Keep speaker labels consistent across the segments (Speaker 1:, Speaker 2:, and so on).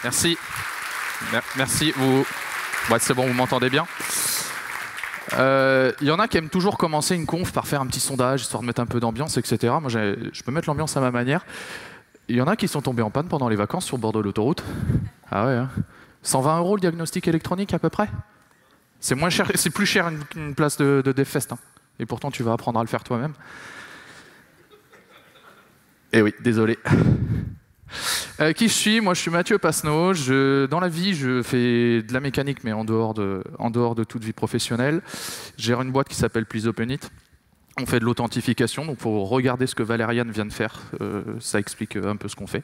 Speaker 1: Merci. Merci. Ouais, c'est bon, vous m'entendez bien. Il y en a qui aiment toujours commencer une conf par faire un petit sondage, histoire de mettre un peu d'ambiance, etc. Moi, je peux mettre l'ambiance à ma manière. Il y en a qui sont tombés en panne pendant les vacances sur le bord de l'autoroute. Ah ouais, hein. 120 € le diagnostic électronique à peu près. C'est moins cher, c'est plus cher qu'une place de DevFest. Hein. Et pourtant, tu vas apprendre à le faire toi-même. Eh oui, désolé. Qui je suis? Moi, je suis Mathieu Pasneau. Dans la vie, je fais de la mécanique, mais en dehors de toute vie professionnelle. Je gère une boîte qui s'appelle Please Open It. On fait de l'authentification, donc il faut regarder ce que Valériane vient de faire. Ça explique un peu ce qu'on fait.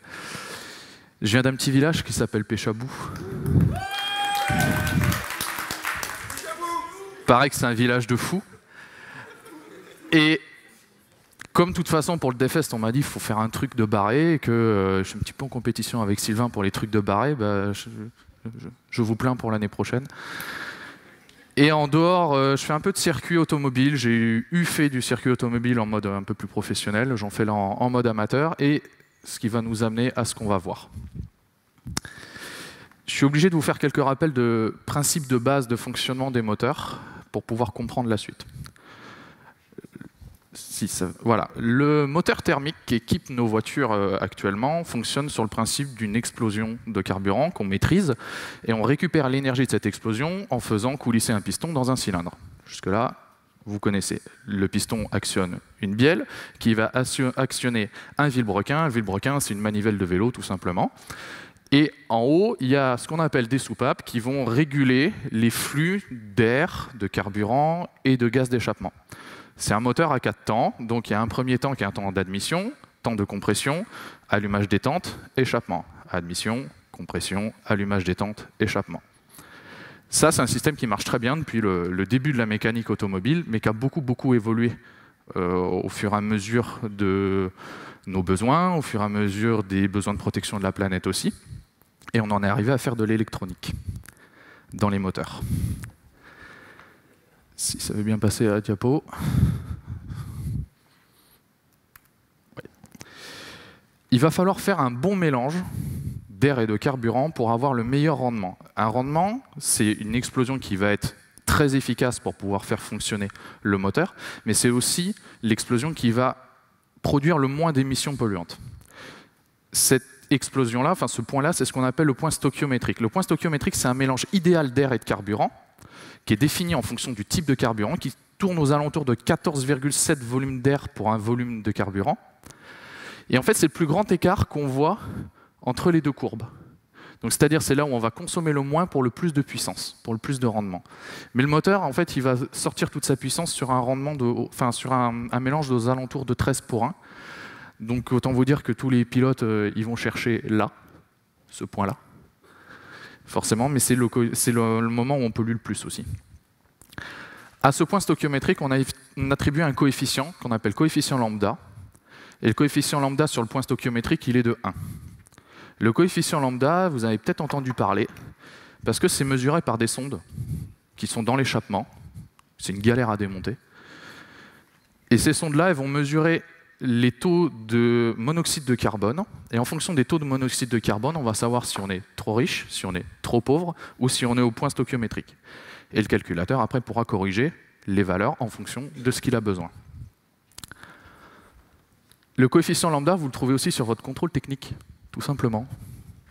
Speaker 1: Je viens d'un petit village qui s'appelle Péchabou. Pareil que c'est un village de fous. Et comme de toute façon pour le DevFest, on m'a dit qu'il faut faire un truc de barré, et que je suis un petit peu en compétition avec Sylvain pour les trucs de barré, bah, je vous plains pour l'année prochaine. Et en dehors, je fais un peu de circuit automobile. J'ai fait du circuit automobile en mode un peu plus professionnel. J'en fais là en mode amateur. Et ce qui va nous amener à ce qu'on va voir. Je suis obligé de vous faire quelques rappels de principes de base de fonctionnement des moteurs pour pouvoir comprendre la suite. Voilà. Le moteur thermique qui équipe nos voitures actuellement fonctionne sur le principe d'une explosion de carburant qu'on maîtrise et on récupère l'énergie de cette explosion en faisant coulisser un piston dans un cylindre. Jusque-là, vous connaissez. Le piston actionne une bielle qui va actionner un vilebrequin. Un vilebrequin, c'est une manivelle de vélo tout simplement. Et en haut, il y a ce qu'on appelle des soupapes qui vont réguler les flux d'air, de carburant et de gaz d'échappement. C'est un moteur à 4 temps, donc il y a un premier temps qui est un temps d'admission, temps de compression, allumage détente, échappement. Admission, compression, allumage détente, échappement. Ça, c'est un système qui marche très bien depuis le début de la mécanique automobile, mais qui a beaucoup évolué au fur et à mesure de nos besoins, au fur et à mesure des besoins de protection de la planète aussi. Et on en est arrivé à faire de l'électronique dans les moteurs. Si ça veut bien passer à la diapo. Ouais. Il va falloir faire un bon mélange d'air et de carburant pour avoir le meilleur rendement. Un rendement, c'est une explosion qui va être très efficace pour pouvoir faire fonctionner le moteur, mais c'est aussi l'explosion qui va produire le moins d'émissions polluantes. Cette explosion-là, enfin ce point-là, c'est ce qu'on appelle le point stoichiométrique. Le point stoichiométrique, c'est un mélange idéal d'air et de carburant, qui est défini en fonction du type de carburant, qui tourne aux alentours de 14,7 volumes d'air pour un volume de carburant. Et en fait, c'est le plus grand écart qu'on voit entre les deux courbes. Donc, c'est-à-dire, c'est là où on va consommer le moins pour le plus de puissance, pour le plus de rendement. Mais le moteur, en fait, il va sortir toute sa puissance sur un rendement sur un mélange aux alentours de 13 pour 1. Donc, autant vous dire que tous les pilotes, ils vont chercher là, ce point-là. Forcément, mais c'est le moment où on pollue le plus aussi. À ce point stoichiométrique, on attribue un coefficient qu'on appelle coefficient lambda. Et le coefficient lambda sur le point stoichiométrique, il est de 1. Le coefficient lambda, vous avez peut-être entendu parler, parce que c'est mesuré par des sondes qui sont dans l'échappement. C'est une galère à démonter. Et ces sondes-là, elles vont mesurer les taux de monoxyde de carbone. Et en fonction des taux de monoxyde de carbone, on va savoir si on est trop riche, si on est trop pauvre, ou si on est au point stoichiométrique. Et le calculateur, après, pourra corriger les valeurs en fonction de ce qu'il a besoin. Le coefficient lambda, vous le trouvez aussi sur votre contrôle technique, tout simplement.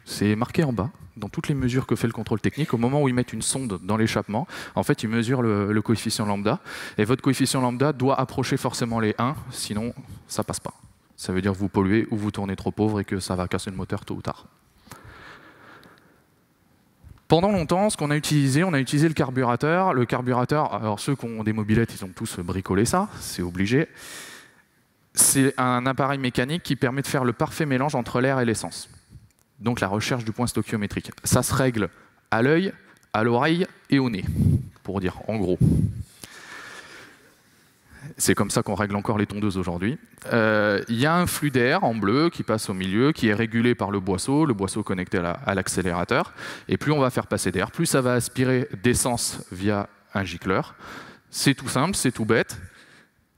Speaker 1: C'est marqué en bas, dans toutes les mesures que fait le contrôle technique. Au moment où ils mettent une sonde dans l'échappement, en fait, ils mesurent le coefficient lambda. Et votre coefficient lambda doit approcher forcément les 1, sinon ça passe pas. Ça veut dire que vous polluez ou vous tournez trop pauvre et que ça va casser le moteur tôt ou tard. Pendant longtemps, ce qu'on a utilisé, on a utilisé le carburateur. Le carburateur, alors ceux qui ont des mobylettes, ils ont tous bricolé ça, c'est obligé. C'est un appareil mécanique qui permet de faire le parfait mélange entre l'air et l'essence. Donc la recherche du point stoichiométrique. Ça se règle à l'œil, à l'oreille et au nez, pour dire en gros. C'est comme ça qu'on règle encore les tondeuses aujourd'hui. Il y a un flux d'air en bleu qui passe au milieu, qui est régulé par le boisseau connecté à l'accélérateur. Et plus on va faire passer d'air, plus ça va aspirer d'essence via un gicleur. C'est tout simple, c'est tout bête.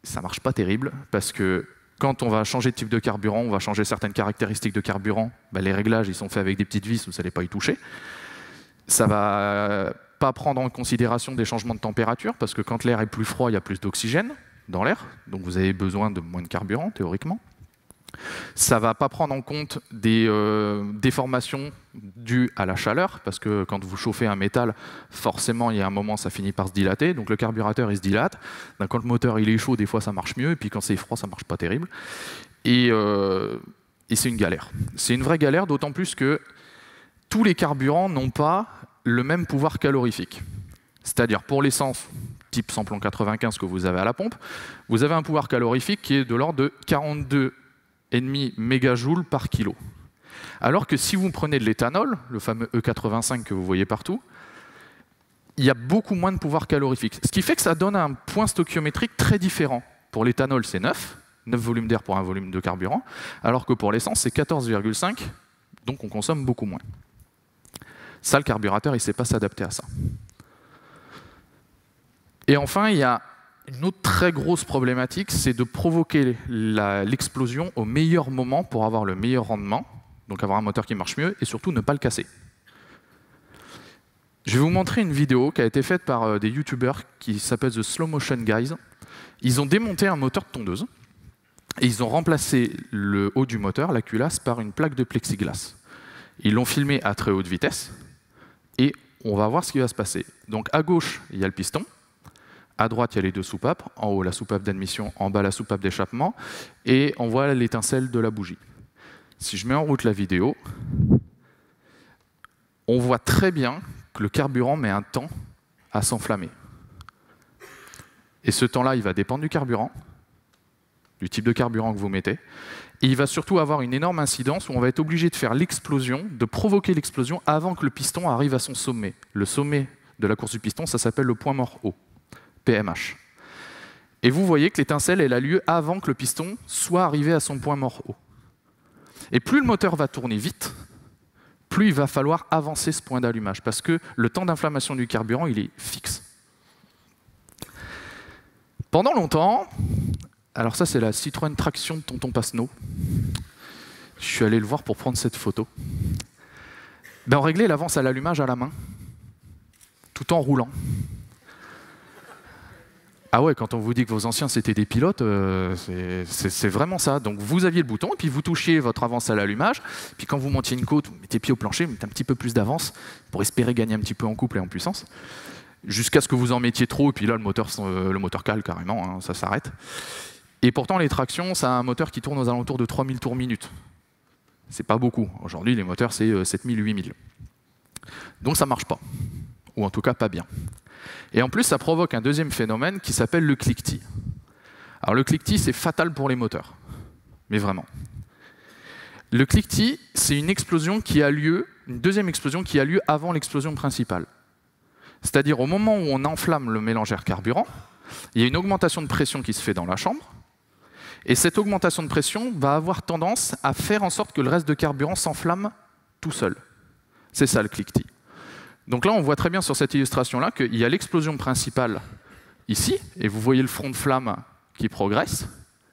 Speaker 1: Ça marche pas terrible, parce que Quand on va changer de type de carburant, on va changer certaines caractéristiques de carburant, les réglages ils sont faits avec des petites vis, vous n'allez pas y toucher. Ça va pas prendre en considération des changements de température, parce que quand l'air est plus froid, il y a plus d'oxygène dans l'air, donc vous avez besoin de moins de carburant, théoriquement. Ça ne va pas prendre en compte des déformations dues à la chaleur, parce que quand vous chauffez un métal, forcément, il y a un moment, ça finit par se dilater, donc le carburateur, il se dilate. Quand le moteur il est chaud, des fois, ça marche mieux, et puis quand c'est froid, ça ne marche pas terrible. Et c'est une galère. C'est une vraie galère, d'autant plus que tous les carburants n'ont pas le même pouvoir calorifique. C'est-à-dire, pour l'essence, type samplon 95 que vous avez à la pompe, vous avez un pouvoir calorifique qui est de l'ordre de 42,5 mégajoules par kilo. Alors que si vous prenez de l'éthanol, le fameux E85 que vous voyez partout, il y a beaucoup moins de pouvoir calorifique. Ce qui fait que ça donne un point stoichiométrique très différent. Pour l'éthanol, c'est 9 volumes d'air pour un volume de carburant, alors que pour l'essence, c'est 14,5, donc on consomme beaucoup moins. Ça, le carburateur, il ne sait pas s'adapter à ça. Et enfin, il y a une autre très grosse problématique, c'est de provoquer l'explosion au meilleur moment pour avoir le meilleur rendement, donc avoir un moteur qui marche mieux, et surtout ne pas le casser. Je vais vous montrer une vidéo qui a été faite par des youtubeurs qui s'appellent The Slow Motion Guys. Ils ont démonté un moteur de tondeuse, et ils ont remplacé le haut du moteur, la culasse, par une plaque de plexiglas. Ils l'ont filmé à très haute vitesse, et on va voir ce qui va se passer. Donc à gauche, il y a le piston. À droite, il y a les deux soupapes. En haut, la soupape d'admission. En bas, la soupape d'échappement. Et on voit l'étincelle de la bougie. Si je mets en route la vidéo, on voit très bien que le carburant met un temps à s'enflammer. Et ce temps-là, il va dépendre du carburant, du type de carburant que vous mettez. Et il va surtout avoir une énorme incidence où on va être obligé de faire l'explosion, de provoquer l'explosion avant que le piston arrive à son sommet. Le sommet de la course du piston, ça s'appelle le point mort haut. PMH. Et vous voyez que l'étincelle, elle a lieu avant que le piston soit arrivé à son point mort haut. Et plus le moteur va tourner vite, plus il va falloir avancer ce point d'allumage, parce que le temps d'inflammation du carburant, il est fixe. Pendant longtemps, alors ça c'est la Citroën Traction de Tonton Passenot, je suis allé le voir pour prendre cette photo, on réglait l'avance à l'allumage à la main, tout en roulant. Ah ouais, quand on vous dit que vos anciens c'était des pilotes, c'est vraiment ça. Donc vous aviez le bouton, et puis vous touchiez votre avance à l'allumage, puis quand vous montiez une côte, vous mettez pied au plancher, vous mettez un petit peu plus d'avance pour espérer gagner un petit peu en couple et en puissance, jusqu'à ce que vous en mettiez trop, et puis là le moteur cale carrément, hein, ça s'arrête. Et pourtant les tractions, ça a un moteur qui tourne aux alentours de 3000 tours minute. C'est pas beaucoup. Aujourd'hui les moteurs c'est 7000, 8000. Donc ça marche pas, ou en tout cas pas bien. Et en plus, ça provoque un deuxième phénomène qui s'appelle le cliquetis. Alors le cliquetis, c'est fatal pour les moteurs, mais vraiment. Le cliquetis, c'est une explosion qui a lieu, une deuxième explosion qui a lieu avant l'explosion principale. C'est-à-dire au moment où on enflamme le mélangeur carburant, il y a une augmentation de pression qui se fait dans la chambre, et cette augmentation de pression va avoir tendance à faire en sorte que le reste de carburant s'enflamme tout seul. C'est ça le cliquetis. Donc là, on voit très bien sur cette illustration-là qu'il y a l'explosion principale ici, et vous voyez le front de flamme qui progresse,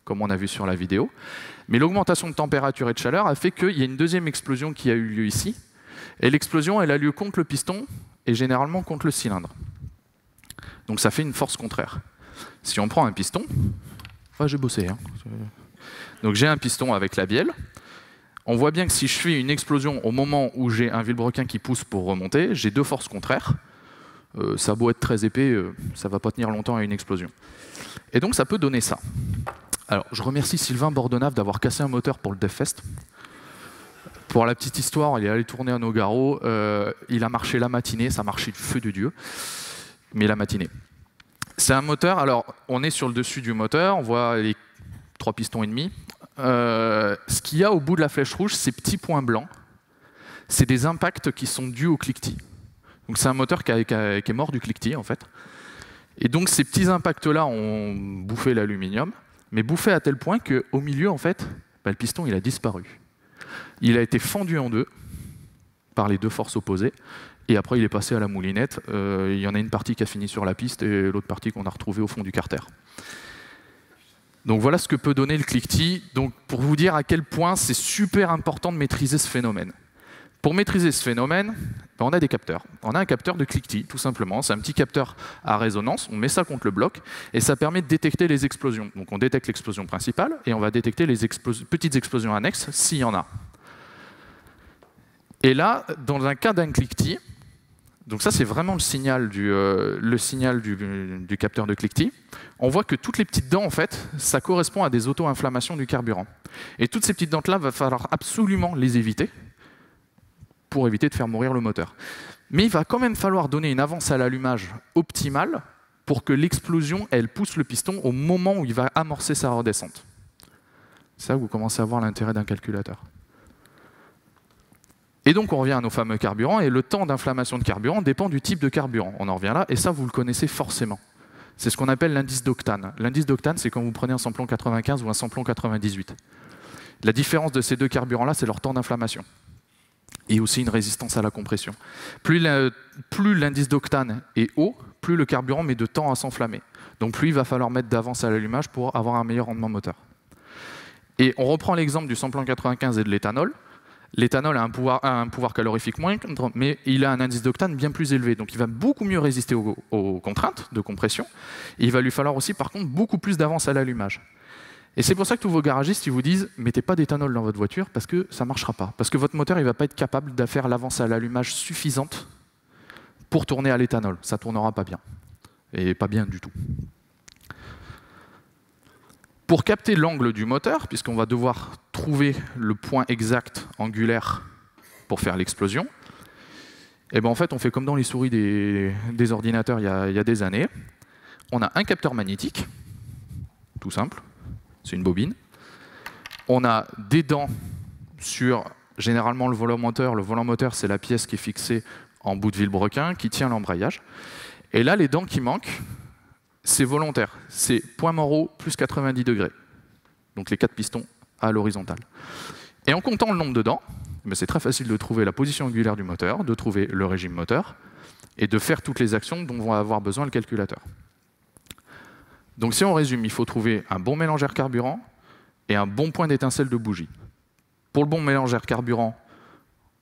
Speaker 1: comme on a vu sur la vidéo. Mais l'augmentation de température et de chaleur a fait qu'il y a une deuxième explosion qui a eu lieu ici. Et l'explosion, elle a lieu contre le piston et généralement contre le cylindre. Donc ça fait une force contraire. Si on prend un piston, j'ai bossé, hein. Donc j'ai un piston avec la bielle. On voit bien que si je fais une explosion au moment où j'ai un vilebrequin qui pousse pour remonter, j'ai deux forces contraires. Ça a beau être très épais, ça ne va pas tenir longtemps à une explosion. Et donc ça peut donner ça. Alors je remercie Sylvain Bordenave d'avoir cassé un moteur pour le DevFest. Pour la petite histoire, il est allé tourner à Nogaro, il a marché la matinée, ça marchait du feu de Dieu, mais la matinée. C'est un moteur, alors on est sur le dessus du moteur, on voit les 3 pistons et demi. Ce qu'il y a au bout de la flèche rouge, ces petits points blancs, c'est des impacts qui sont dus au cliquetis. Donc c'est un moteur qui est mort du cliquetis en fait. Et donc ces petits impacts-là ont bouffé l'aluminium, mais bouffé à tel point qu'au milieu en fait, le piston il a disparu. Il a été fendu en deux par les deux forces opposées, et après il est passé à la moulinette. Il y en a une partie qui a fini sur la piste et l'autre partie qu'on a retrouvée au fond du carter. Donc voilà ce que peut donner le cliquetis. Donc pour vous dire à quel point c'est super important de maîtriser ce phénomène. Pour maîtriser ce phénomène, on a des capteurs. On a un capteur de cliquetis, tout simplement. C'est un petit capteur à résonance. On met ça contre le bloc et ça permet de détecter les explosions. Donc on détecte l'explosion principale et on va détecter les petites explosions annexes s'il y en a. Et là, dans un cas d'un cliquetis, donc ça c'est vraiment le signal du capteur de cliquetis, on voit que toutes les petites dents, en fait, ça correspond à des auto-inflammations du carburant. Et toutes ces petites dents-là, il va falloir absolument les éviter pour éviter de faire mourir le moteur. Mais il va quand même falloir donner une avance à l'allumage optimale pour que l'explosion, elle pousse le piston au moment où il va amorcer sa redescente. C'est là que vous commencez à voir l'intérêt d'un calculateur. Et donc on revient à nos fameux carburants, et le temps d'inflammation de carburant dépend du type de carburant. On en revient là, et ça vous le connaissez forcément. C'est ce qu'on appelle l'indice d'octane. L'indice d'octane, c'est quand vous prenez un samplon 95 ou un samplon 98. La différence de ces deux carburants-là, c'est leur temps d'inflammation. Et aussi une résistance à la compression. Plus l'indice d'octane est haut, plus le carburant met de temps à s'enflammer. Donc plus il va falloir mettre d'avance à l'allumage pour avoir un meilleur rendement moteur. Et on reprend l'exemple du samplon 95 et de l'éthanol. L'éthanol a un pouvoir calorifique moindre, mais il a un indice d'octane bien plus élevé. Donc il va beaucoup mieux résister aux contraintes de compression. Et il va lui falloir aussi, par contre, beaucoup plus d'avance à l'allumage. Et c'est pour ça que tous vos garagistes ils vous disent « mettez pas d'éthanol dans votre voiture parce que ça ne marchera pas. Parce que votre moteur ne va pas être capable de faire l'avance à l'allumage suffisante pour tourner à l'éthanol. Ça ne tournera pas bien. Et pas bien du tout. » Pour capter l'angle du moteur, puisqu'on va devoir trouver le point exact angulaire pour faire l'explosion, et ben en fait on fait comme dans les souris des ordinateurs il y a des années. On a un capteur magnétique, tout simple, c'est une bobine. On a des dents sur généralement le volant moteur. Le volant moteur, c'est la pièce qui est fixée en bout de vilebrequin qui tient l'embrayage. Et là, les dents qui manquent, c'est volontaire. C'est point mort haut plus 90 degrés. Donc les 4 pistons à l'horizontale. Et en comptant le nombre de dents, c'est très facile de trouver la position angulaire du moteur, de trouver le régime moteur, et de faire toutes les actions dont va avoir besoin le calculateur. Donc si on résume, il faut trouver un bon mélangeur carburant et un bon point d'étincelle de bougie. Pour le bon mélangeur carburant,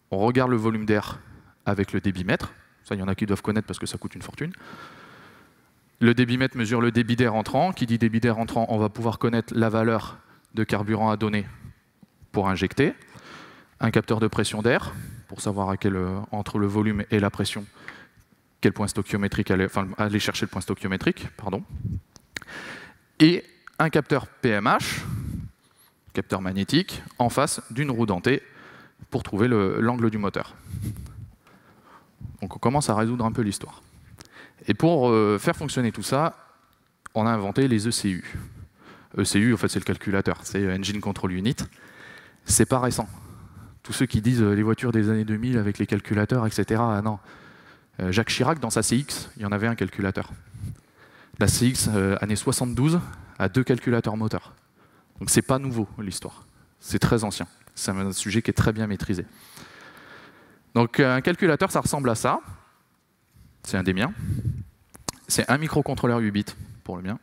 Speaker 1: on regarde le volume d'air avec le débitmètre. Ça, il y en a qui doivent connaître parce que ça coûte une fortune. Le débitmètre mesure le débit d'air entrant. Qui dit débit d'air entrant, on va pouvoir connaître la valeur de carburant à donner pour injecter. Un capteur de pression d'air, pour savoir entre le volume et la pression, quel point stoichiométrique aller chercher le point stoichiométrique, pardon. Et un capteur PMH, capteur magnétique, en face d'une roue dentée pour trouver l'angle du moteur. Donc on commence à résoudre un peu l'histoire. Et pour faire fonctionner tout ça, on a inventé les ECU. ECU, en fait, c'est le calculateur, c'est Engine Control Unit. C'est pas récent. Tous ceux qui disent les voitures des années 2000 avec les calculateurs, etc. Ah non. Jacques Chirac, dans sa CX, il y en avait un calculateur. La CX, année 72, a 2 calculateurs moteurs. Donc c'est pas nouveau, l'histoire. C'est très ancien. C'est un sujet qui est très bien maîtrisé. Donc un calculateur, ça ressemble à ça. C'est un des miens. C'est un microcontrôleur 8 bits pour le mien,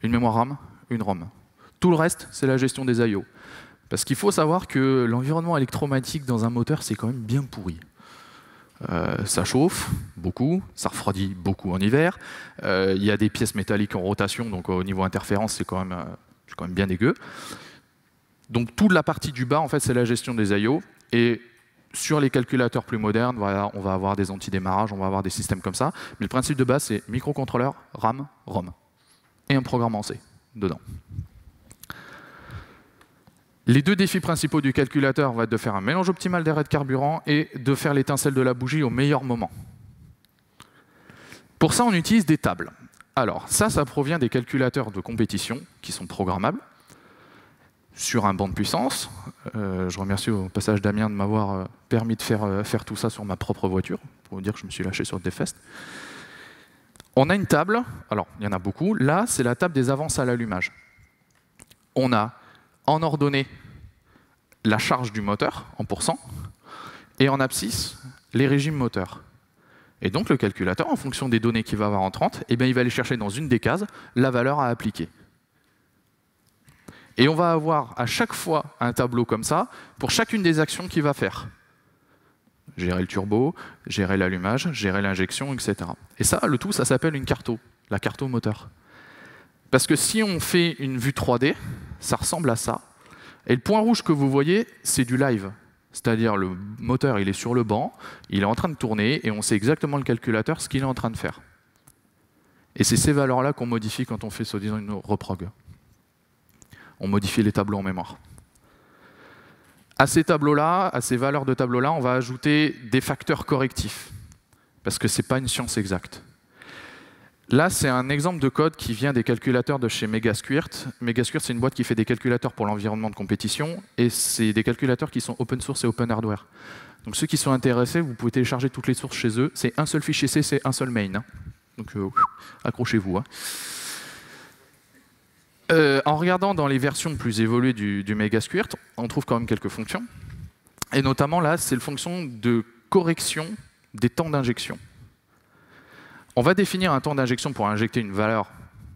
Speaker 1: une mémoire RAM, une ROM. Tout le reste, c'est la gestion des I/O. Parce qu'il faut savoir que l'environnement électromatique dans un moteur, c'est quand même bien pourri. Ça chauffe beaucoup, ça refroidit beaucoup en hiver. Il y a des pièces métalliques en rotation, donc au niveau interférence, c'est quand même bien dégueu. Donc toute la partie du bas, en fait, c'est la gestion des I/O. Et sur les calculateurs plus modernes, voilà, on va avoir des anti-démarrage, on va avoir des systèmes comme ça. Mais le principe de base, c'est microcontrôleur, RAM, ROM. Et un programme en C dedans. Les 2 défis principaux du calculateur vont être de faire un mélange optimal d'air et de carburant et de faire l'étincelle de la bougie au meilleur moment. Pour ça, on utilise des tables. Alors, ça provient des calculateurs de compétition qui sont programmables sur un banc de puissance. Je remercie au passage Damien de m'avoir permis de faire tout ça sur ma propre voiture, pour vous dire que je me suis lâché sur des fesses. On a une table, alors il y en a beaucoup, là c'est la table des avances à l'allumage. On a en ordonnée la charge du moteur en pourcent, et en abscisse les régimes moteurs. Et donc le calculateur, en fonction des données qu'il va avoir entrantes, eh bien, il va aller chercher dans une des cases la valeur à appliquer. Et on va avoir à chaque fois un tableau comme ça pour chacune des actions qu'il va faire. Gérer le turbo, gérer l'allumage, gérer l'injection, etc. Et ça, le tout, ça s'appelle une carto, la carto moteur. Parce que si on fait une vue 3D, ça ressemble à ça. Et le point rouge que vous voyez, c'est du live. C'est-à-dire le moteur, il est sur le banc, il est en train de tourner, et on sait exactement le calculateur ce qu'il est en train de faire. Et c'est ces valeurs-là qu'on modifie quand on fait, soi-disant, une reprog. On modifie les tableaux en mémoire. À ces tableaux-là, à ces valeurs de tableaux-là, on va ajouter des facteurs correctifs. Parce que ce n'est pas une science exacte. Là, c'est un exemple de code qui vient des calculateurs de chez Megasquirt. Megasquirt, c'est une boîte qui fait des calculateurs pour l'environnement de compétition, et c'est des calculateurs qui sont open source et open hardware. Donc ceux qui sont intéressés, vous pouvez télécharger toutes les sources chez eux. C'est un seul fichier C, c'est un seul main. Hein. Donc accrochez-vous. Hein. En regardant dans les versions plus évoluées du Megasquirt, on trouve quand même quelques fonctions. Et notamment là, c'est la fonction de correction des temps d'injection. On va définir un temps d'injection pour injecter une valeur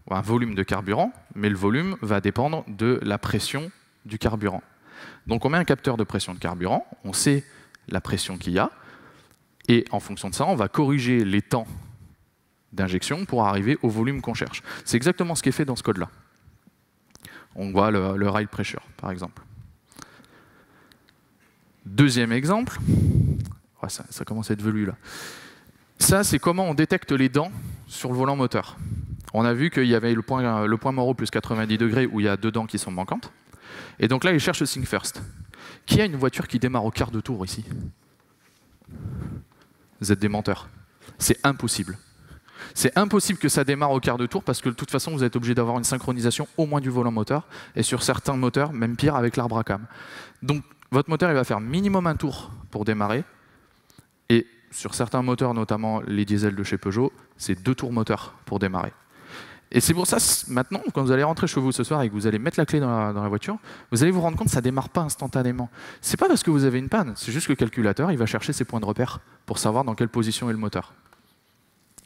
Speaker 1: ou un volume de carburant, mais le volume va dépendre de la pression du carburant. Donc on met un capteur de pression de carburant, on sait la pression qu'il y a, et en fonction de ça, on va corriger les temps d'injection pour arriver au volume qu'on cherche. C'est exactement ce qui est fait dans ce code-là. On voit le ride pressure, par exemple. Deuxième exemple, oh, ça commence à être velu là. Ça, c'est comment on détecte les dents sur le volant moteur. On a vu qu'il y avait le point Moreau plus 90 degrés où il y a 2 dents qui sont manquantes. Et donc là, il cherche le think first. Qui a une voiture qui démarre au quart de tour ici? Vous êtes des menteurs. C'est impossible. C'est impossible que ça démarre au quart de tour parce que de toute façon, vous êtes obligé d'avoir une synchronisation au moins du volant moteur et sur certains moteurs, même pire, avec l'arbre à cam. Donc, votre moteur, il va faire minimum un tour pour démarrer et sur certains moteurs, notamment les diesels de chez Peugeot, c'est 2 tours moteur pour démarrer. Et c'est pour ça, maintenant, quand vous allez rentrer chez vous ce soir et que vous allez mettre la clé dans la voiture, vous allez vous rendre compte que ça ne démarre pas instantanément. C'est pas parce que vous avez une panne, c'est juste que le calculateur, il va chercher ses points de repère pour savoir dans quelle position est le moteur.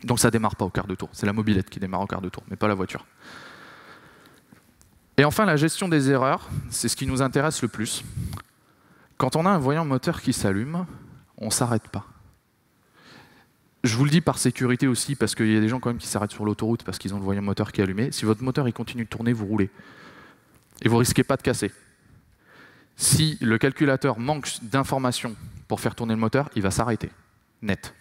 Speaker 1: Donc ça ne démarre pas au quart de tour. C'est la mobilette qui démarre au quart de tour, mais pas la voiture. Et enfin, la gestion des erreurs, c'est ce qui nous intéresse le plus. Quand on a un voyant moteur qui s'allume, on ne s'arrête pas. Je vous le dis par sécurité aussi, parce qu'il y a des gens quand même qui s'arrêtent sur l'autoroute parce qu'ils ont le voyant moteur qui est allumé. Si votre moteur il continue de tourner, vous roulez. Et vous ne risquez pas de casser. Si le calculateur manque d'informations pour faire tourner le moteur, il va s'arrêter. Net.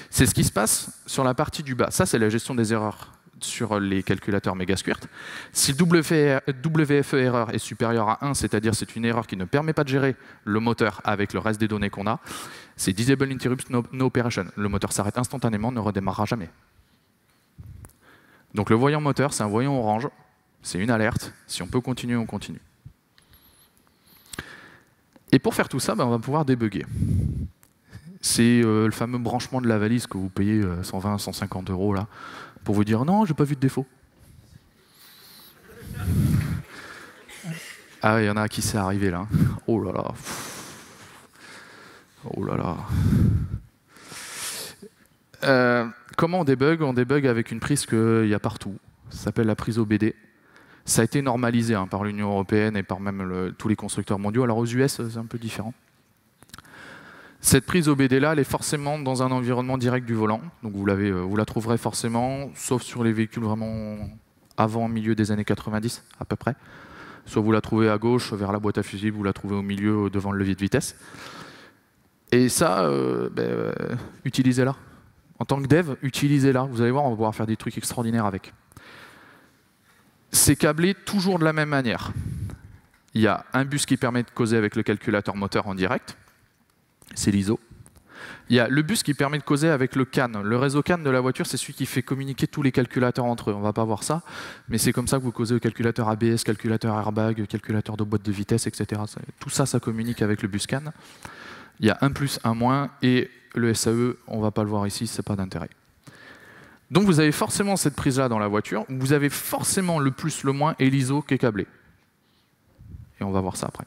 Speaker 1: C'est ce qui se passe sur la partie du bas. Ça, c'est la gestion des erreurs sur les calculateurs Megasquirt. Si le WFE erreur est supérieur à 1, c'est-à-dire c'est une erreur qui ne permet pas de gérer le moteur avec le reste des données qu'on a, c'est Disable Interrupt No Operation. Le moteur s'arrête instantanément, ne redémarrera jamais. Donc le voyant moteur, c'est un voyant orange, c'est une alerte. Si on peut continuer, on continue. Et pour faire tout ça, on va pouvoir débugger. C'est le fameux branchement de la valise que vous payez 120, 150 € là, pour vous dire non, j'ai pas vu de défaut. Ah, il y en a à qui c'est arrivé là. Oh là là. Oh là là. Comment on débug? On débug avec une prise qu'il y a partout. Ça s'appelle la prise OBD. Ça a été normalisé par l'Union européenne et par même tous les constructeurs mondiaux. Alors aux US, c'est un peu différent. Cette prise OBD-là, elle est forcément dans un environnement direct du volant. Donc vous la trouverez forcément, sauf sur les véhicules vraiment avant, milieu des années 90, à peu près. Soit vous la trouvez à gauche, vers la boîte à fusibles, vous la trouvez au milieu, devant le levier de vitesse. Et ça, utilisez-la. En tant que dev, utilisez-la. Vous allez voir, on va pouvoir faire des trucs extraordinaires avec. C'est câblé toujours de la même manière. Il y a un bus qui permet de causer avec le calculateur moteur en direct. C'est l'ISO. Il y a le bus qui permet de causer avec le CAN. Le réseau CAN de la voiture, c'est celui qui fait communiquer tous les calculateurs entre eux. On ne va pas voir ça, mais c'est comme ça que vous causez au calculateur ABS, calculateur airbag, calculateur de boîte de vitesse, etc. Tout ça, ça communique avec le bus CAN. Il y a un plus, un moins, et le SAE, on ne va pas le voir ici, ce n'est pas d'intérêt. Donc vous avez forcément cette prise-là dans la voiture, vous avez forcément le plus, le moins, et l'ISO qui est câblé. Et on va voir ça après.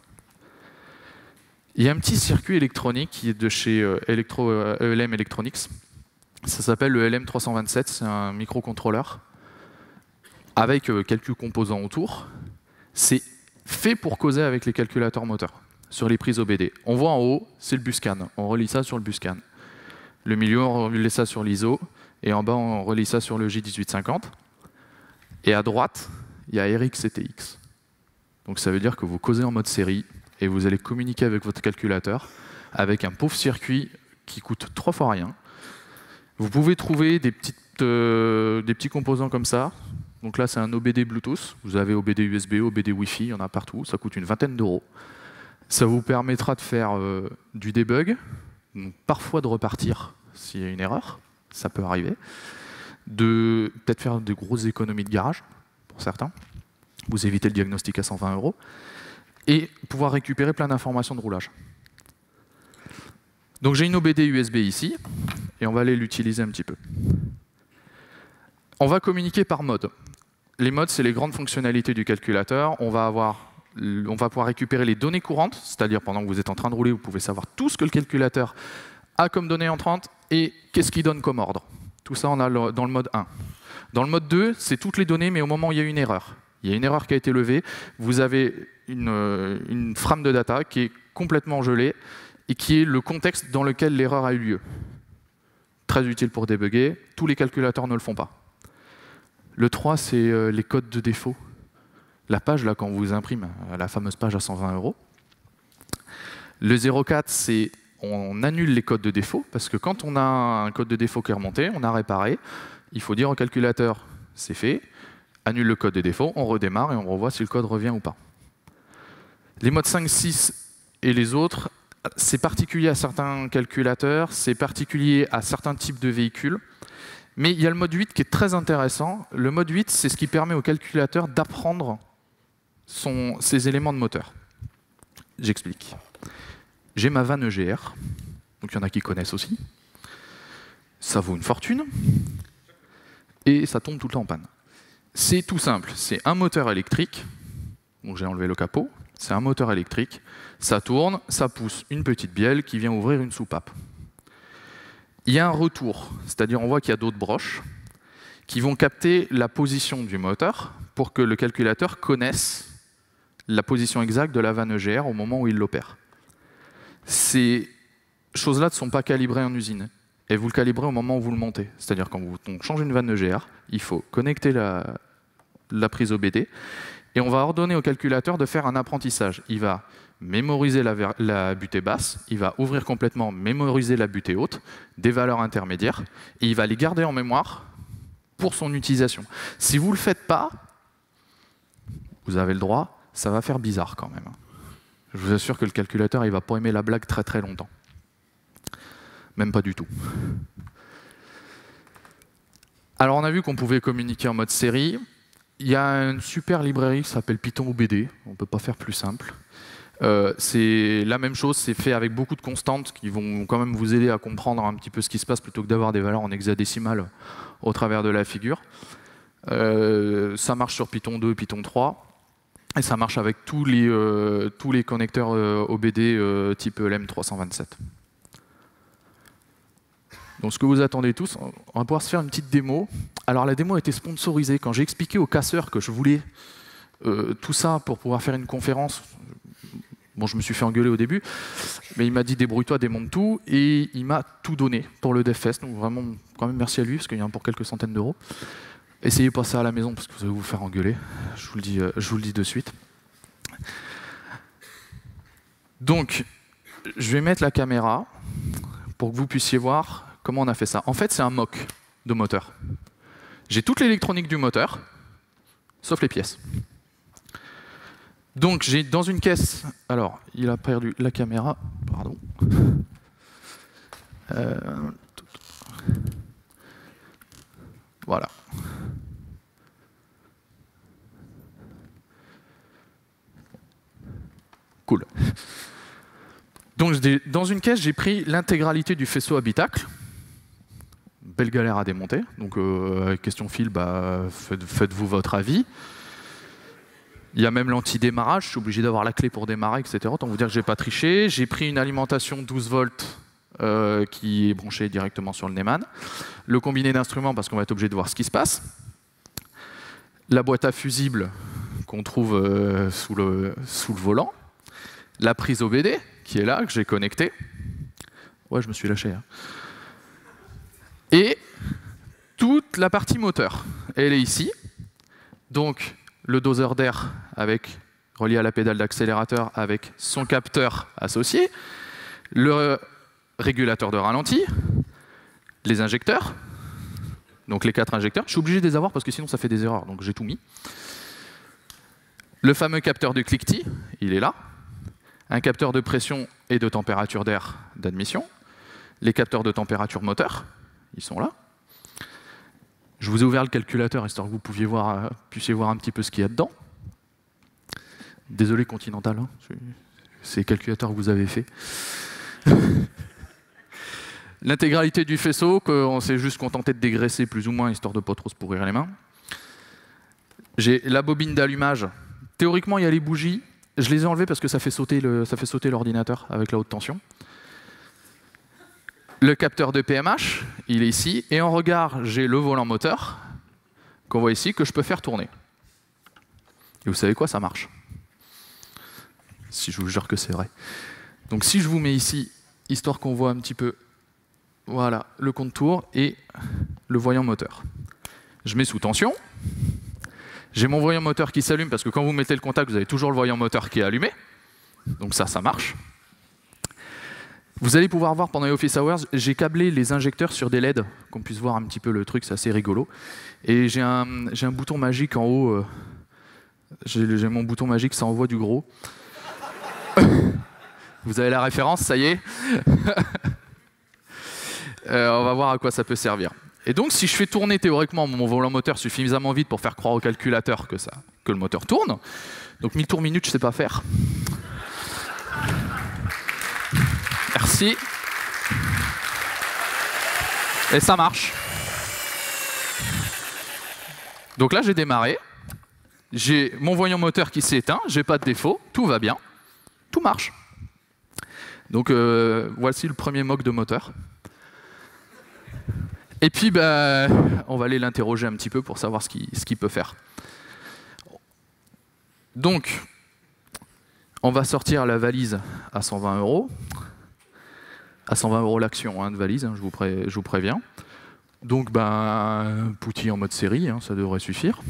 Speaker 1: Il y a un petit circuit électronique qui est de chez ELM Electronics. Ça s'appelle le LM327, c'est un microcontrôleur avec quelques composants autour. C'est fait pour causer avec les calculateurs moteurs sur les prises OBD. On voit en haut, c'est le Buscan. On relie ça sur le Buscan. Le milieu, on relie ça sur l'ISO. Et en bas, on relie ça sur le J1850. Et à droite, il y a RX et TX. Donc ça veut dire que vous causez en mode série et vous allez communiquer avec votre calculateur avec un pauvre circuit qui coûte 3 fois rien. Vous pouvez trouver des petits composants comme ça. Donc là, c'est un OBD Bluetooth. Vous avez OBD USB, OBD Wi-Fi, il y en a partout. Ça coûte une vingtaine d'euros. Ça vous permettra de faire du debug, donc parfois de repartir s'il y a une erreur. Ça peut arriver. De peut-être faire de grosses économies de garage, pour certains. Vous évitez le diagnostic à 120 euros. Et pouvoir récupérer plein d'informations de roulage. Donc j'ai une OBD USB ici, et on va aller l'utiliser un petit peu. On va communiquer par mode. Les modes, c'est les grandes fonctionnalités du calculateur. On va pouvoir récupérer les données courantes, c'est-à-dire pendant que vous êtes en train de rouler, vous pouvez savoir tout ce que le calculateur a comme données entrantes et qu'est-ce qu'il donne comme ordre. Tout ça, on a dans le mode 1. Dans le mode 2, c'est toutes les données, mais au moment où il y a une erreur. Il y a une erreur qui a été levée, vous avez une frame de data qui est complètement gelée et qui est le contexte dans lequel l'erreur a eu lieu. Très utile pour débugger, tous les calculateurs ne le font pas. Le 3, c'est les codes de défaut. La page, là, quand on vous imprime, la fameuse page à 120 euros. Le 04, c'est on annule les codes de défaut, parce que quand on a un code de défaut qui est remonté, on a réparé, il faut dire au calculateur, c'est fait, annule le code de défaut, on redémarre et on revoit si le code revient ou pas. Les modes 5, 6 et les autres, c'est particulier à certains calculateurs, c'est particulier à certains types de véhicules. Mais il y a le mode 8 qui est très intéressant. Le mode 8, c'est ce qui permet au calculateur d'apprendre ses éléments de moteur. J'explique. J'ai ma vanne EGR, donc il y en a qui connaissent aussi. Ça vaut une fortune, et ça tombe tout le temps en panne. C'est tout simple, c'est un moteur électrique, donc j'ai enlevé le capot, c'est un moteur électrique, ça tourne, ça pousse une petite bielle qui vient ouvrir une soupape. Il y a un retour, c'est-à-dire on voit qu'il y a d'autres broches qui vont capter la position du moteur pour que le calculateur connaisse la position exacte de la vanne EGR au moment où il l'opère. Ces choses-là ne sont pas calibrées en usine, et vous le calibrez au moment où vous le montez. C'est-à-dire quand on change une vanne EGR, il faut connecter la prise OBD, et on va ordonner au calculateur de faire un apprentissage. Il va mémoriser la butée basse, il va ouvrir complètement, mémoriser la butée haute, des valeurs intermédiaires, et il va les garder en mémoire pour son utilisation. Si vous ne le faites pas, vous avez le droit, ça va faire bizarre quand même. Je vous assure que le calculateur, il ne va pas aimer la blague très très longtemps. Même pas du tout. Alors on a vu qu'on pouvait communiquer en mode série. Il y a une super librairie qui s'appelle Python OBD, on ne peut pas faire plus simple. C'est la même chose, c'est fait avec beaucoup de constantes qui vont quand même vous aider à comprendre un petit peu ce qui se passe plutôt que d'avoir des valeurs en hexadécimal au travers de la figure. Ça marche sur Python 2, Python 3, et ça marche avec tous les connecteurs OBD type LM327. Donc ce que vous attendez tous, on va pouvoir se faire une petite démo. Alors la démo a été sponsorisée. Quand j'ai expliqué au casseur que je voulais tout ça pour pouvoir faire une conférence, bon, je me suis fait engueuler au début, mais il m'a dit débrouille-toi, démonte tout, et il m'a tout donné pour le DevFest. Donc vraiment, quand même merci à lui, parce qu'il y en a pour quelques centaines d'euros. Essayez pas ça à la maison, parce que vous allez vous faire engueuler. Je vous le dis de suite. Donc, je vais mettre la caméra pour que vous puissiez voir comment on a fait ça. En fait, c'est un mock de moteur. J'ai toute l'électronique du moteur, sauf les pièces. Donc, j'ai dans une caisse... Alors, il a perdu la caméra. Pardon. Voilà. Cool. Donc, dans une caisse, j'ai pris l'intégralité du faisceau habitacle. Belle galère à démonter. Donc, question fil, bah, faites-vous votre avis. Il y a même l'anti-démarrage, je suis obligé d'avoir la clé pour démarrer, etc. Autant vous dire que je n'ai pas triché. J'ai pris une alimentation 12 volts qui est branchée directement sur le Neumann. Le combiné d'instruments, parce qu'on va être obligé de voir ce qui se passe. La boîte à fusibles qu'on trouve sous le volant, la prise OBD qui est là, que j'ai connectée. Ouais, je me suis lâché. Hein. Et toute la partie moteur, elle est ici. Donc le doseur d'air relié à la pédale d'accélérateur avec son capteur associé, le régulateur de ralenti, les injecteurs, donc les 4 injecteurs. Je suis obligé de les avoir parce que sinon ça fait des erreurs, donc j'ai tout mis. Le fameux capteur de cliquetis, il est là. Un capteur de pression et de température d'air d'admission. Les capteurs de température moteur, ils sont là. Je vous ai ouvert le calculateur histoire que vous puissiez voir un petit peu ce qu'il y a dedans. Désolé Continental, hein, c'est le calculateur que vous avez fait. L'intégralité du faisceau qu'on s'est juste contenté de dégraisser plus ou moins histoire de pas trop se pourrir les mains. J'ai la bobine d'allumage. Théoriquement, il y a les bougies. Je les ai enlevées parce que ça fait sauter l'ordinateur avec la haute tension. Le capteur de PMH, il est ici. Et en regard, j'ai le volant moteur, qu'on voit ici, que je peux faire tourner. Et vous savez quoi, ça marche. Si je vous jure que c'est vrai. Donc si je vous mets ici, histoire qu'on voit un petit peu, voilà, le contour et le voyant moteur. Je mets sous tension. J'ai mon voyant moteur qui s'allume, parce que quand vous mettez le contact, vous avez toujours le voyant moteur qui est allumé. Donc ça marche. Vous allez pouvoir voir pendant les office hours, j'ai câblé les injecteurs sur des LED, qu'on puisse voir un petit peu le truc, c'est assez rigolo. Et j'ai un bouton magique en haut, j'ai mon bouton magique, ça envoie du gros. Vous avez la référence, ça y est. On va voir à quoi ça peut servir. Et donc, si je fais tourner théoriquement mon volant moteur suffisamment vite pour faire croire au calculateur que le moteur tourne, donc 1000 tours minute, je ne sais pas faire. Merci. Et ça marche. Donc là, j'ai démarré. J'ai mon voyant moteur qui s'est éteint, j'ai pas de défaut, tout va bien, tout marche. Donc voici le premier mock de moteur. Et puis, on va aller l'interroger un petit peu pour savoir ce qu'il peut faire. Donc, on va sortir la valise à 120 €. À 120 € l'action de valise, hein, je vous préviens. Donc, Pouty en mode série, hein, ça devrait suffire.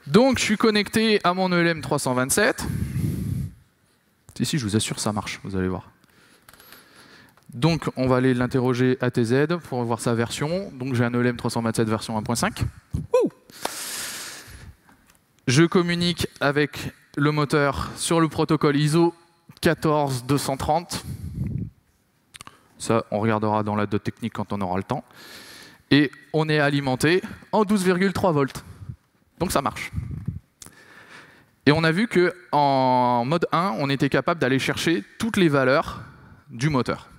Speaker 1: Donc, je suis connecté à mon ELM 327. Si, je vous assure, ça marche, vous allez voir. Donc, on va aller l'interroger ATZ pour voir sa version. Donc, j'ai un ELM 327 version 1.5. Je communique avec le moteur sur le protocole ISO 14230. Ça, on regardera dans la dot technique quand on aura le temps. Et on est alimenté en 12,3 volts. Donc, ça marche. Et on a vu qu'en mode 1, on était capable d'aller chercher toutes les valeurs du moteur.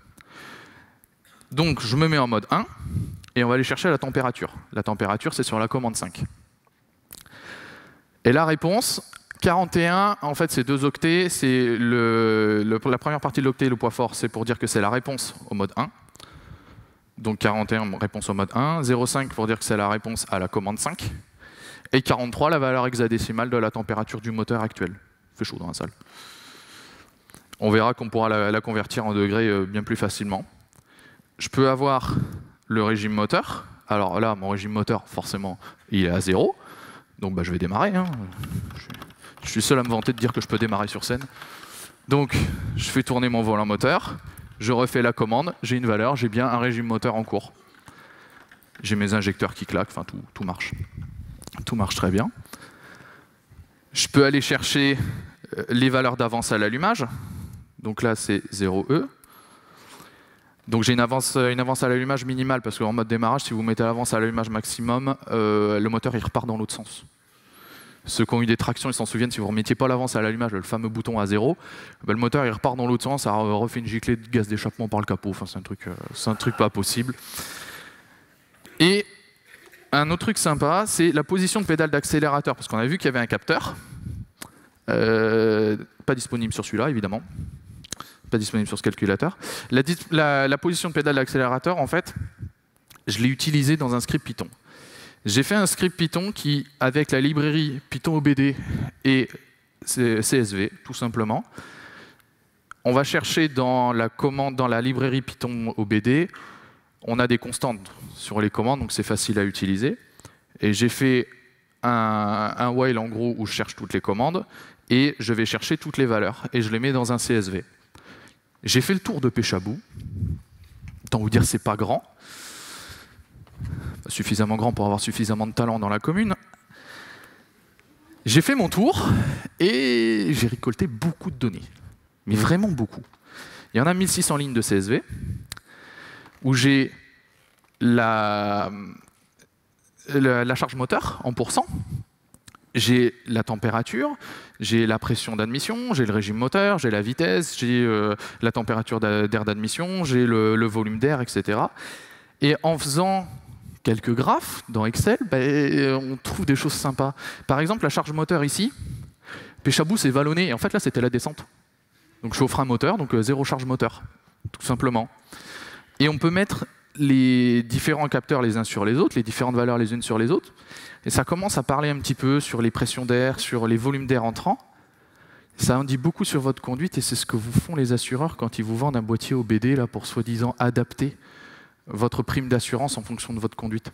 Speaker 1: Donc, je me mets en mode 1, et on va aller chercher la température. La température, c'est sur la commande 5. Et la réponse, 41, en fait, c'est 2 octets. C'est la première partie de l'octet, le poids fort, c'est pour dire que c'est la réponse au mode 1. Donc 41, réponse au mode 1. 0,5 pour dire que c'est la réponse à la commande 5. Et 43, la valeur hexadécimale de la température du moteur actuel. Il fait chaud dans la salle. On verra qu'on pourra la convertir en degrés bien plus facilement. Je peux avoir le régime moteur. Alors là, mon régime moteur, forcément, il est à 0. Donc je vais démarrer. Hein. Je suis seul à me vanter de dire que je peux démarrer sur scène. Donc, je fais tourner mon volant moteur. Je refais la commande. J'ai une valeur. J'ai bien un régime moteur en cours. J'ai mes injecteurs qui claquent. Enfin, tout marche. Tout marche très bien. Je peux aller chercher les valeurs d'avance à l'allumage. Donc là, c'est 0E. Donc j'ai une avance à l'allumage minimale, parce qu'en mode démarrage, si vous mettez l'avance à l'allumage maximum, le moteur il repart dans l'autre sens. Ceux qui ont eu des tractions, ils s'en souviennent, si vous ne remettiez pas l'avance à l'allumage, le fameux bouton à 0, le moteur il repart dans l'autre sens, ça refait une giclée de gaz d'échappement par le capot. Enfin, c'est un truc pas possible. Et un autre truc sympa, c'est la position de pédale d'accélérateur, parce qu'on a vu qu'il y avait un capteur. Pas disponible sur celui-là, évidemment. Pas disponible sur ce calculateur. La position de pédale d'accélérateur, en fait, je l'ai utilisée dans un script Python. J'ai fait un script Python qui, avec la librairie Python OBD et CSV, tout simplement, on va chercher dans la commande, dans la librairie Python OBD, on a des constantes sur les commandes, donc c'est facile à utiliser. Et j'ai fait un while en gros où je cherche toutes les commandes et je vais chercher toutes les valeurs et je les mets dans un CSV. J'ai fait le tour de Pechaboo. Autant vous dire c'est pas grand. Pas suffisamment grand pour avoir suffisamment de talent dans la commune. J'ai fait mon tour et j'ai récolté beaucoup de données. Mais vraiment beaucoup. Il y en a 1600 lignes de CSV où j'ai la charge moteur en pourcent, j'ai la température, j'ai la pression d'admission, j'ai le régime moteur, j'ai la vitesse, j'ai la température d'air d'admission, j'ai le volume d'air, etc. Et en faisant quelques graphes dans Excel, on trouve des choses sympas. Par exemple, la charge moteur ici, Pechaboo c'est vallonné, et en fait là c'était la descente. Donc je suis au frein moteur, donc zéro charge moteur, tout simplement. Et on peut mettre les différents capteurs les uns sur les autres, les différentes valeurs les unes sur les autres, et ça commence à parler un petit peu sur les pressions d'air, sur les volumes d'air entrants. Ça en dit beaucoup sur votre conduite, et c'est ce que vous font les assureurs quand ils vous vendent un boîtier OBD là, pour soi-disant adapter votre prime d'assurance en fonction de votre conduite.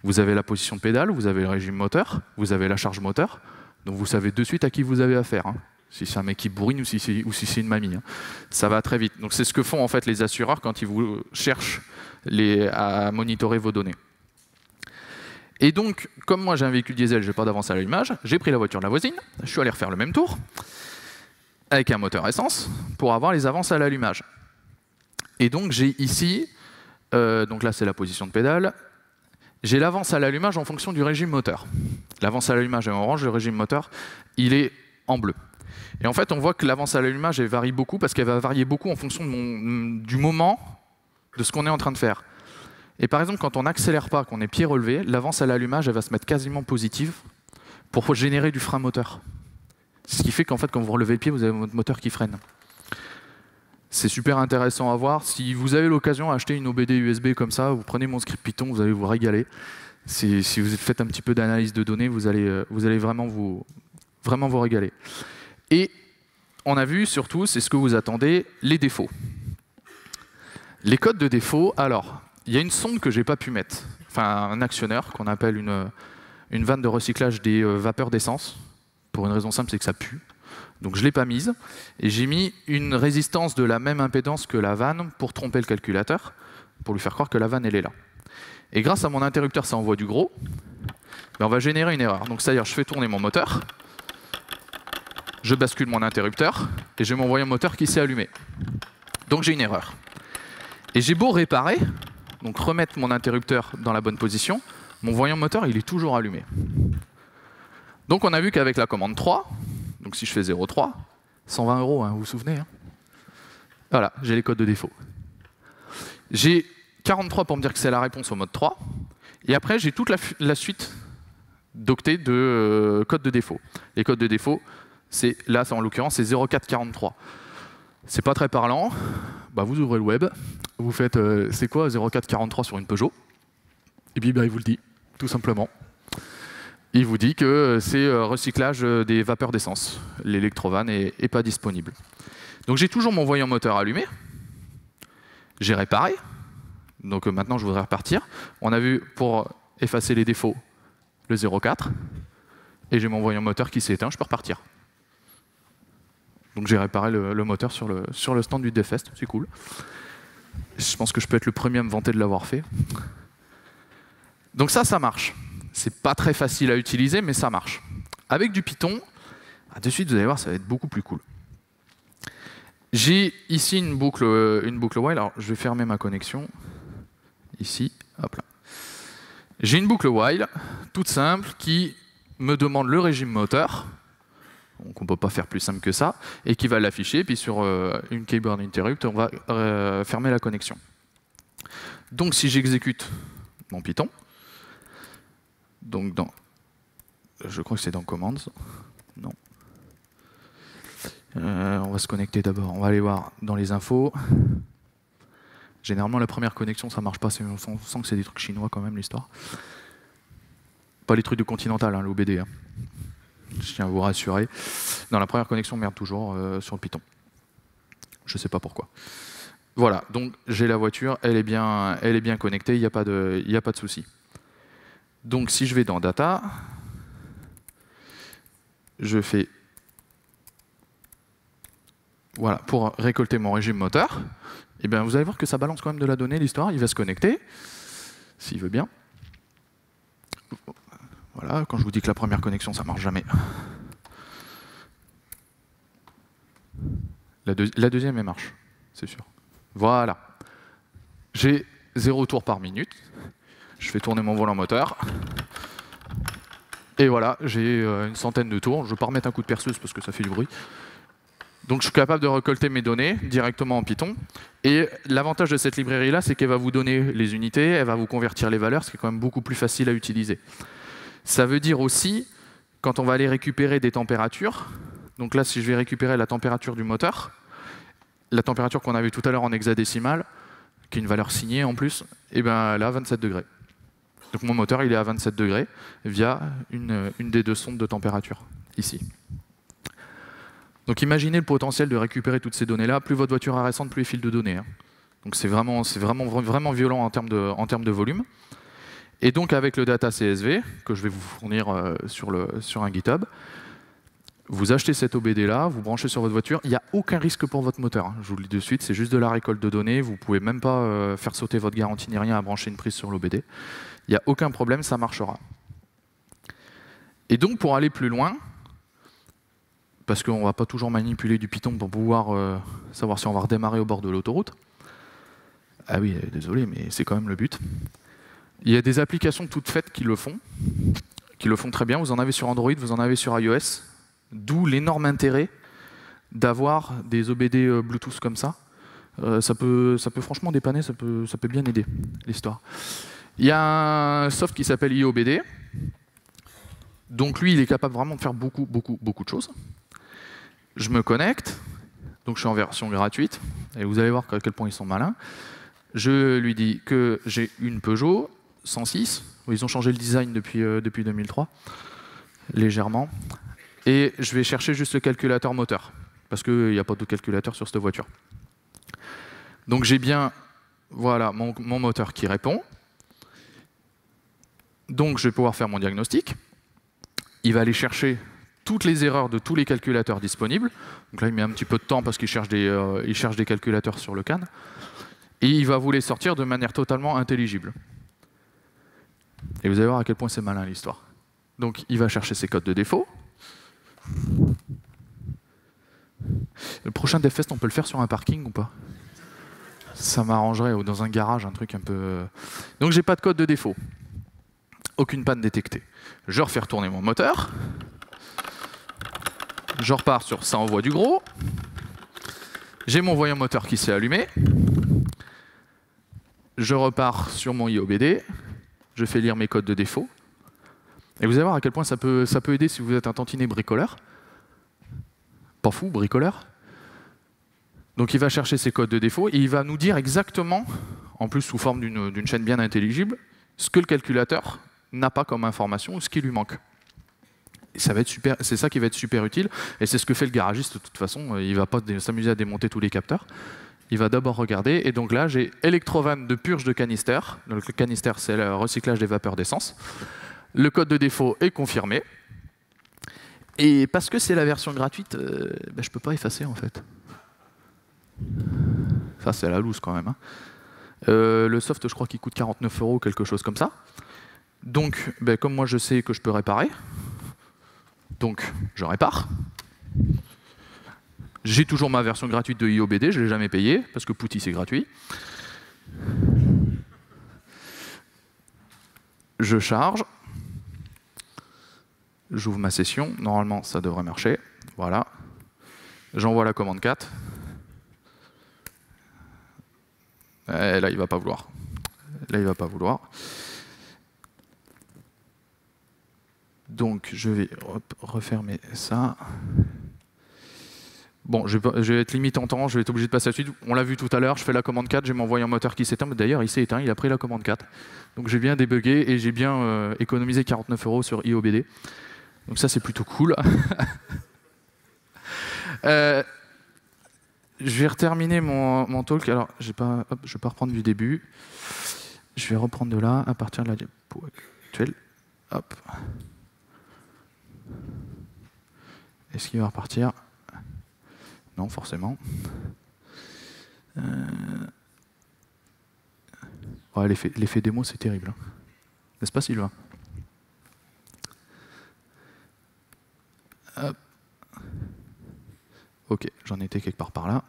Speaker 1: Vous avez la position de pédale, vous avez le régime moteur, vous avez la charge moteur, donc vous savez de suite à qui vous avez affaire. Hein. Si c'est un mec qui bourrine ou si c'est une mamie. Hein. Ça va très vite. Donc c'est ce que font en fait les assureurs quand ils vous cherchent à monitorer vos données. Et donc, comme moi j'ai un véhicule diesel, je n'ai pas d'avance à l'allumage, j'ai pris la voiture de la voisine, je suis allé refaire le même tour, avec un moteur essence, pour avoir les avances à l'allumage. Et donc j'ai ici, donc là c'est la position de pédale, j'ai l'avance à l'allumage en fonction du régime moteur. L'avance à l'allumage est en orange, le régime moteur, il est en bleu. Et en fait, on voit que l'avance à l'allumage elle varie beaucoup parce qu'elle va varier beaucoup en fonction du moment de ce qu'on est en train de faire. Et par exemple, quand on n'accélère pas, qu'on est pied relevé, l'avance à l'allumage elle va se mettre quasiment positive pour générer du frein moteur. Ce qui fait qu'en fait, quand vous relevez le pied, vous avez votre moteur qui freine. C'est super intéressant à voir. Si vous avez l'occasion d'acheter une OBD USB comme ça, vous prenez mon script Python, vous allez vous régaler. Si vous faites un petit peu d'analyse de données, vous allez vraiment vous régaler. Et on a vu surtout, c'est ce que vous attendez, les défauts. Les codes de défaut, alors, il y a une sonde que je n'ai pas pu mettre, enfin un actionneur qu'on appelle une vanne de recyclage des vapeurs d'essence, pour une raison simple, c'est que ça pue. Donc je ne l'ai pas mise, et j'ai mis une résistance de la même impédance que la vanne pour tromper le calculateur, pour lui faire croire que la vanne elle est là. Et grâce à mon interrupteur, ça envoie du gros, on va générer une erreur. Donc c'est-à-dire, je fais tourner mon moteur, je bascule mon interrupteur, et j'ai mon voyant moteur qui s'est allumé. Donc j'ai une erreur. Et j'ai beau réparer, donc remettre mon interrupteur dans la bonne position, mon voyant moteur il est toujours allumé. Donc on a vu qu'avec la commande 3, donc si je fais 0,3, 120 €, hein, vous vous souvenez hein. Voilà, j'ai les codes de défaut. J'ai 43 pour me dire que c'est la réponse au mode 3, et après j'ai toute la suite d'octets de codes de défaut. Les codes de défaut, là en l'occurrence c'est 0443. C'est pas très parlant, vous ouvrez le web, vous faites c'est quoi 0443 sur une Peugeot, et puis il vous le dit, tout simplement. Il vous dit que c'est recyclage des vapeurs d'essence. L'électrovanne n'est pas disponible. Donc j'ai toujours mon voyant moteur allumé, j'ai réparé, donc maintenant je voudrais repartir. On a vu pour effacer les défauts le 0,4, et j'ai mon voyant moteur qui s'est éteint, je peux repartir. Donc j'ai réparé le moteur sur le stand du Devfest, c'est cool. Je pense que je peux être le premier à me vanter de l'avoir fait. Donc ça marche. C'est pas très facile à utiliser, mais ça marche. Avec du Python, de suite vous allez voir, ça va être beaucoup plus cool. J'ai ici une boucle while, alors je vais fermer ma connexion. Ici, hop là. J'ai une boucle while, toute simple, qui me demande le régime moteur. Donc on ne peut pas faire plus simple que ça, et qui va l'afficher, puis sur une keyboard interrupt, on va fermer la connexion. Donc si j'exécute mon Python, donc je crois que c'est dans Commands, non. On va se connecter d'abord, on va aller voir dans les infos. Généralement la première connexion ça marche pas, on sent que c'est des trucs chinois quand même l'histoire. Pas les trucs de Continental, hein, l'OBD. Hein. Je tiens à vous rassurer. Dans la première connexion, merde toujours sur le Python. Je ne sais pas pourquoi. Voilà, donc j'ai la voiture, elle est bien connectée, il n'y a pas de souci. Donc si je vais dans Data, je fais... Voilà, pour récolter mon régime moteur, et bien vous allez voir que ça balance quand même de la donnée, l'histoire, il va se connecter, s'il veut bien. Voilà, quand je vous dis que la première connexion, ça ne marche jamais. La deuxième, elle marche, c'est sûr. Voilà. J'ai 0 tours par minute. Je fais tourner mon volant moteur. Et voilà, j'ai une centaine de tours. Je ne vais pas remettre un coup de perceuse parce que ça fait du bruit. Donc je suis capable de récolter mes données directement en Python. Et l'avantage de cette librairie-là, c'est qu'elle va vous donner les unités, elle va vous convertir les valeurs, ce qui est quand même beaucoup plus facile à utiliser. Ça veut dire aussi, quand on va aller récupérer des températures, donc là, si je vais récupérer la température du moteur, la température qu'on avait tout à l'heure en hexadécimal, qui est une valeur signée en plus, et bien là, 27 degrés. Donc mon moteur, il est à 27 degrés via une des deux sondes de température, ici. Donc imaginez le potentiel de récupérer toutes ces données-là. Plus votre voiture est récente, plus les fils de données. Hein. Donc c'est vraiment violent en termes de volume. Et donc avec le data CSV, que je vais vous fournir sur un GitHub, vous achetez cet OBD-là, vous branchez sur votre voiture, il n'y a aucun risque pour votre moteur. Hein. Je vous le dis de suite, c'est juste de la récolte de données, vous ne pouvez même pas faire sauter votre garantie ni rien à brancher une prise sur l'OBD. Il n'y a aucun problème, ça marchera. Et donc pour aller plus loin, parce qu'on ne va pas toujours manipuler du Python pour pouvoir savoir si on va redémarrer au bord de l'autoroute. Ah oui, désolé, mais c'est quand même le but. Il y a des applications toutes faites qui le font très bien. Vous en avez sur Android, vous en avez sur iOS. D'où l'énorme intérêt d'avoir des OBD Bluetooth comme ça. Ça peut franchement dépanner, ça peut bien aider l'histoire. Il y a un soft qui s'appelle IOBD. Donc lui, il est capable vraiment de faire beaucoup de choses. Je me connecte, donc je suis en version gratuite, et vous allez voir à quel point ils sont malins. Je lui dis que j'ai une Peugeot 106, ils ont changé le design depuis 2003, légèrement, et je vais chercher juste le calculateur moteur, parce qu'il n'y a pas de calculateur sur cette voiture. Donc j'ai bien voilà, mon moteur qui répond, donc je vais pouvoir faire mon diagnostic. Il va aller chercher toutes les erreurs de tous les calculateurs disponibles. Donc là, il met un petit peu de temps parce qu'il cherche des calculateurs sur le CAN. Et il va vous les sortir de manière totalement intelligible. Et vous allez voir à quel point c'est malin l'histoire. Donc il va chercher ses codes de défaut. Le prochain DevFest, on peut le faire sur un parking ou pas? Ça m'arrangerait, ou dans un garage, un truc un peu... Donc j'ai pas de code de défaut. Aucune panne détectée. Je refais retourner mon moteur. Je repars sur ça envoie du gros. J'ai mon voyant moteur qui s'est allumé. Je repars sur mon IOBD. Je fais lire mes codes de défaut. Et vous allez voir à quel point ça peut aider si vous êtes un tantinet bricoleur. Pas fou, bricoleur. Donc il va chercher ses codes de défaut et il va nous dire exactement, en plus sous forme d'une chaîne bien intelligible, ce que le calculateur n'a pas comme information ou ce qui lui manque. C'est ça qui va être super utile, et c'est ce que fait le garagiste de toute façon. Il ne va pas s'amuser à démonter tous les capteurs. Il va d'abord regarder, et donc là j'ai Electrovan de purge de canister. Donc le canister, c'est le recyclage des vapeurs d'essence. Le code de défaut est confirmé. Et parce que c'est la version gratuite, je ne peux pas effacer en fait. Ça c'est la loose quand même. Hein. Le soft, je crois qu'il coûte 49 €, quelque chose comme ça. Donc, comme moi je sais que je peux réparer, donc je répare. J'ai toujours ma version gratuite de IOBD, je ne l'ai jamais payé, parce que Putty c'est gratuit. Je charge. J'ouvre ma session, normalement ça devrait marcher. Voilà. J'envoie la commande 4. Et là il va pas vouloir. Là il va pas vouloir. Donc je vais refermer ça. Bon, je vais être limité en temps, je vais être obligé de passer à la suite. On l'a vu tout à l'heure, je fais la commande 4, j'ai m'envoyé un moteur qui s'éteint. D'ailleurs, il s'est éteint, il a pris la commande 4. Donc j'ai bien débugué et j'ai bien économisé 49 € sur IOBD. Donc ça, c'est plutôt cool. Je vais terminer mon talk. Alors, je ne vais pas reprendre du début. Je vais reprendre de là, à partir de la diapo actuelle. Hop. Est-ce qu'il va repartir? Non, forcément. Ouais, l'effet démo, c'est terrible. Hein. N'est-ce pas, Sylvain? Hop. Ok, j'en étais quelque part par là.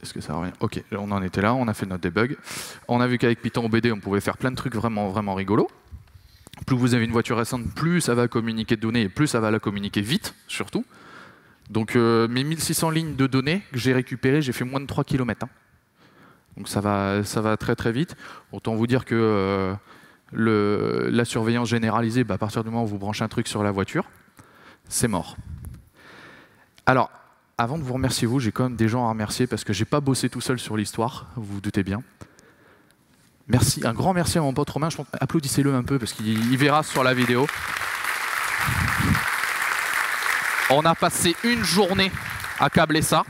Speaker 1: Est-ce que ça revient? Ok, on en était là, on a fait notre debug. On a vu qu'avec Python OBD, on pouvait faire plein de trucs vraiment, vraiment rigolos. Plus vous avez une voiture récente, plus ça va communiquer de données et plus ça va la communiquer vite, surtout. Donc mes 1600 lignes de données que j'ai récupérées, j'ai fait moins de 3 km. Hein. Donc ça va très très vite. Autant vous dire que la surveillance généralisée, à partir du moment où vous branchez un truc sur la voiture, c'est mort. Alors, avant de vous remercier vous, j'ai quand même des gens à remercier parce que j'ai pas bossé tout seul sur l'histoire, vous vous doutez bien. Merci, un grand merci à mon pote Romain. Applaudissez-le un peu parce qu'il verra sur la vidéo. On a passé une journée à câbler ça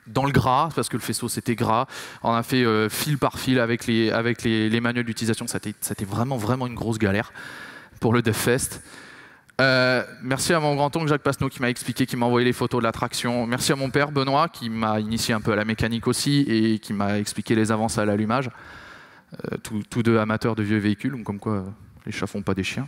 Speaker 1: dans le gras parce que le faisceau c'était gras. On a fait fil par fil avec les manuels d'utilisation. C'était vraiment vraiment une grosse galère pour le DevFest. Merci à mon grand-oncle Jacques Pasneau qui m'a expliqué, qui m'a envoyé les photos de l'attraction. Merci à mon père Benoît qui m'a initié un peu à la mécanique aussi et qui m'a expliqué les avances à l'allumage. Tous deux amateurs de vieux véhicules, donc comme quoi les chats font pas des chiens.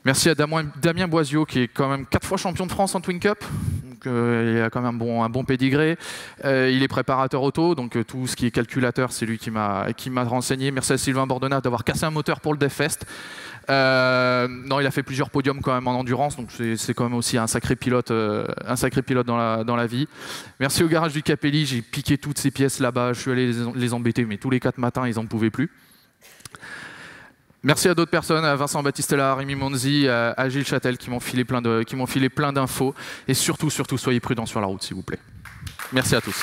Speaker 1: Merci à Damien Boisio qui est quand même 4 fois champion de France en Twin Cup. Donc, il a quand même un bon pédigré. Il est préparateur auto, donc tout ce qui est calculateur, c'est lui qui m'a renseigné. Merci à Sylvain Bordonnat d'avoir cassé un moteur pour le DevFest. Non, il a fait plusieurs podiums quand même en endurance, donc c'est quand même aussi un sacré pilote dans la vie. Merci au garage du Capelli, j'ai piqué toutes ces pièces là-bas, je suis allé les embêter, mais tous les 4 matins, ils n'en pouvaient plus. Merci à d'autres personnes, à Vincent Battistella, à Rémi Monzi, à Gilles Châtel qui m'ont filé plein d'infos. Et surtout, soyez prudents sur la route, s'il vous plaît. Merci à tous.